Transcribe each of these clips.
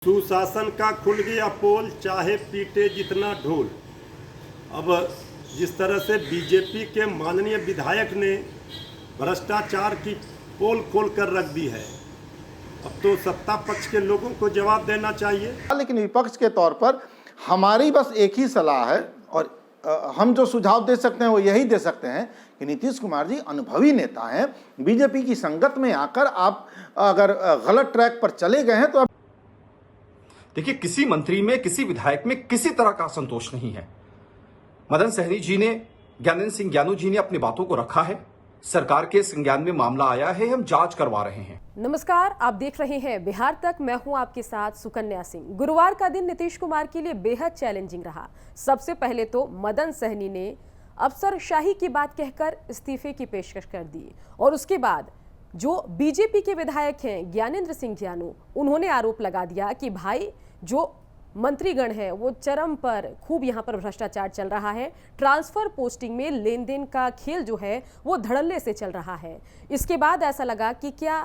सुशासन का खुल गया पोल, चाहे पीटे जितना ढोल। अब जिस तरह से बीजेपी के माननीय विधायक ने भ्रष्टाचार की पोल खोल कर रख दी है, अब तो सत्ता पक्ष के लोगों को जवाब देना चाहिए। लेकिन विपक्ष के तौर पर हमारी बस एक ही सलाह है और हम जो सुझाव दे सकते हैं वो यही दे सकते हैं कि नीतीश कुमार जी अनुभवी नेता हैं। बीजेपी की संगत में आकर आप अगर गलत ट्रैक पर चले गए हैं तो देखिए, किसी मंत्री में, किसी विधायक में किसी तरह का असंतोष नहीं है। मदन सहनी जी ने, ज्ञानेंद्र सिंह ज्ञानू जी ने अपनी बातों को रखा है। सरकार के संज्ञान में मामला आया है, हम जांच करवा रहे हैं। नमस्कार, आप देख रहे हैं बिहार तक। मैं हूं आपके साथ सुकन्या सिंह। गुरुवार का दिन नीतीश कुमार के लिए बेहद चैलेंजिंग रहा। सबसे पहले तो मदन सहनी ने अफसरशाही की बात कहकर इस्तीफे की पेशकश कर दी और उसके बाद जो बीजेपी के विधायक हैं ज्ञानेंद्र सिंह ज्ञानू, उन्होंने आरोप लगा दिया कि भाई जो मंत्रीगण है वो चरम पर खूब यहाँ पर भ्रष्टाचार चल रहा है। ट्रांसफर पोस्टिंग में लेन देन का खेल जो है वो धड़ल्ले से चल रहा है। इसके बाद ऐसा लगा कि क्या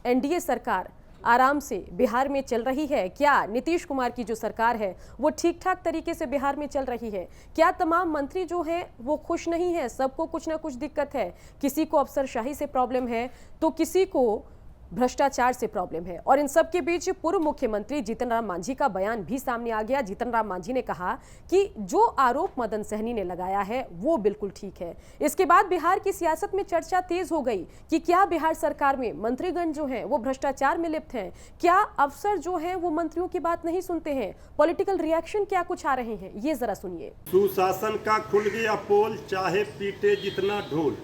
एनडीए सरकार आराम से बिहार में चल रही है? क्या नीतीश कुमार की जो सरकार है वो ठीक ठाक तरीके से बिहार में चल रही है? क्या तमाम मंत्री जो हैं वो खुश नहीं है? सबको कुछ ना कुछ दिक्कत है। किसी को अफसरशाही से प्रॉब्लम है तो किसी को भ्रष्टाचार से प्रॉब्लम है। और इन सब के बीच पूर्व मुख्यमंत्री जीतन राम मांझी का बयान भी सामने आ गया। जीतन राम मांझी ने कहा कि जो आरोप मदन सहनी ने लगाया है वो बिल्कुल ठीक है। इसके बाद बिहार की सियासत में चर्चा तेज हो गई कि क्या बिहार सरकार में मंत्रीगण जो हैं वो भ्रष्टाचार में लिप्त हैं? क्या अफसर जो हैं वो मंत्रियों की बात नहीं सुनते हैं? पॉलिटिकल रिएक्शन क्या कुछ आ रहे हैं, ये जरा सुनिए। सुशासन का खुल गया पोल, चाहे पीटे जितना ढोल।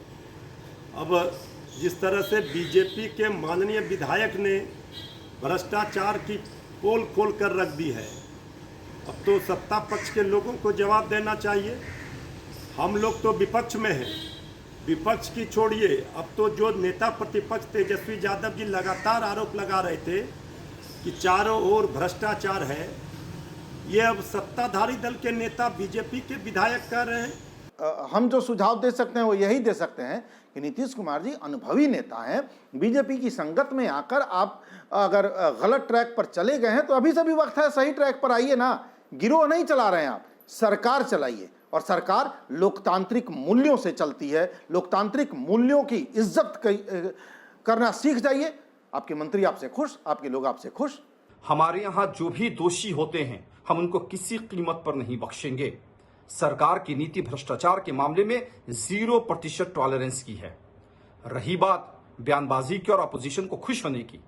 अब जिस तरह से बीजेपी के माननीय विधायक ने भ्रष्टाचार की पोल खोल कर रख दी है, अब तो सत्ता पक्ष के लोगों को जवाब देना चाहिए। हम लोग तो विपक्ष में हैं, विपक्ष की छोड़िए, अब तो जो नेता प्रतिपक्ष तेजस्वी यादव जी लगातार आरोप लगा रहे थे कि चारों ओर भ्रष्टाचार है, ये अब सत्ताधारी दल के नेता बीजेपी के विधायक कह रहे हैं। हम जो सुझाव दे सकते हैं वो यही दे सकते हैं कि नीतीश कुमार जी अनुभवी नेता हैं। बीजेपी की संगत में आकर आप अगर गलत ट्रैक पर चले गए हैं तो अभी से भी वक्त है, सही ट्रैक पर आइए ना। गिरोह नहीं चला रहे हैं आप, सरकार चलाइए। और सरकार लोकतांत्रिक मूल्यों से चलती है। लोकतांत्रिक मूल्यों की इज्जत करना सीख जाइए। आपके मंत्री आपसे खुश, आपके लोग आपसे खुश। हमारे यहाँ जो भी दोषी होते हैं हम उनको किसी कीमत पर नहीं बख्शेंगे। सरकार की नीति भ्रष्टाचार के मामले में 0% टॉलरेंस की है। रही बात बयानबाजी की और अपोजिशन को खुश होने की,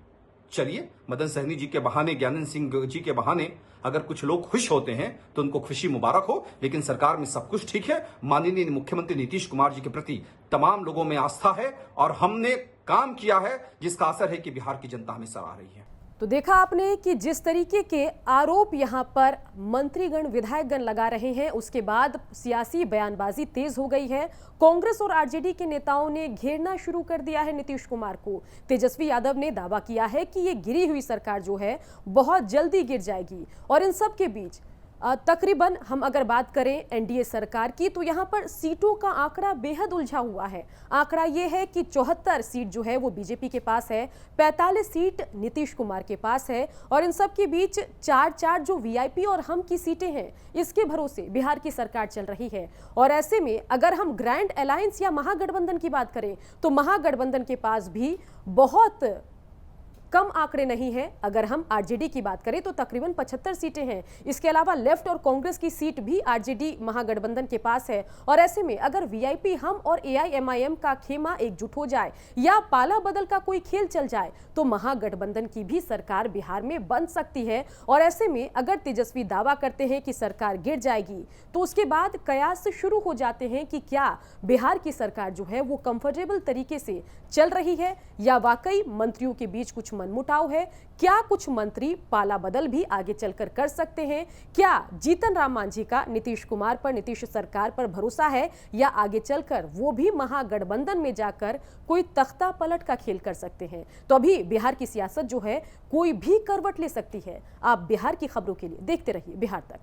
चलिए मदन सहनी जी के बहाने, ज्ञानेंद्र सिंह जी के बहाने अगर कुछ लोग खुश होते हैं तो उनको खुशी मुबारक हो, लेकिन सरकार में सब कुछ ठीक है। माननीय मुख्यमंत्री नीतीश कुमार जी के प्रति तमाम लोगों में आस्था है और हमने काम किया है जिसका असर है कि बिहार की जनता हमें सराह रही है। तो देखा आपने कि जिस तरीके के आरोप यहाँ पर मंत्रीगण, विधायकगण लगा रहे हैं, उसके बाद सियासी बयानबाजी तेज हो गई है। कांग्रेस और आरजेडी के नेताओं ने घेरना शुरू कर दिया है नीतीश कुमार को। तेजस्वी यादव ने दावा किया है कि ये गिरी हुई सरकार जो है बहुत जल्दी गिर जाएगी। और इन सब के बीच तकरीबन हम अगर बात करें एनडीए सरकार की तो यहाँ पर सीटों का आंकड़ा बेहद उलझा हुआ है। आंकड़ा ये है कि 74 सीट जो है वो बीजेपी के पास है, 45 सीट नीतीश कुमार के पास है और इन सब के बीच 4-4 जो वीआईपी और हम की सीटें हैं, इसके भरोसे बिहार की सरकार चल रही है। और ऐसे में अगर हम ग्रैंड अलायंस या महागठबंधन की बात करें तो महागठबंधन के पास भी बहुत कम आंकड़े नहीं है। अगर हम आरजेडी की बात करें तो तकरीबन 75 सीटें हैं। इसके अलावा लेफ्ट और कांग्रेस की सीट भी आरजेडी महागठबंधन के पास है। और ऐसे में अगर वीआईपी, हम और एआईएमआईएम का खेमा एकजुट हो जाए या पाला बदल का कोई खेल चल जाए तो महागठबंधन की भी सरकार बिहार में बन सकती है। और ऐसे में अगर तेजस्वी दावा करते हैं कि सरकार गिर जाएगी तो उसके बाद कयास शुरू हो जाते हैं कि क्या बिहार की सरकार जो है वो कंफर्टेबल तरीके से चल रही है या वाकई मंत्रियों के बीच कुछ मनमुटाव है। क्या कुछ मंत्री पाला बदल भी आगे चलकर कर सकते हैं? क्या जीतन राम मांझी का नीतीश कुमार पर, नीतीश सरकार पर भरोसा है या आगे चलकर वो भी महागठबंधन में जाकर कोई तख्ता पलट का खेल कर सकते हैं? तो अभी बिहार की सियासत जो है कोई भी करवट ले सकती है। आप बिहार की खबरों के लिए देखते रहिए बिहार तक।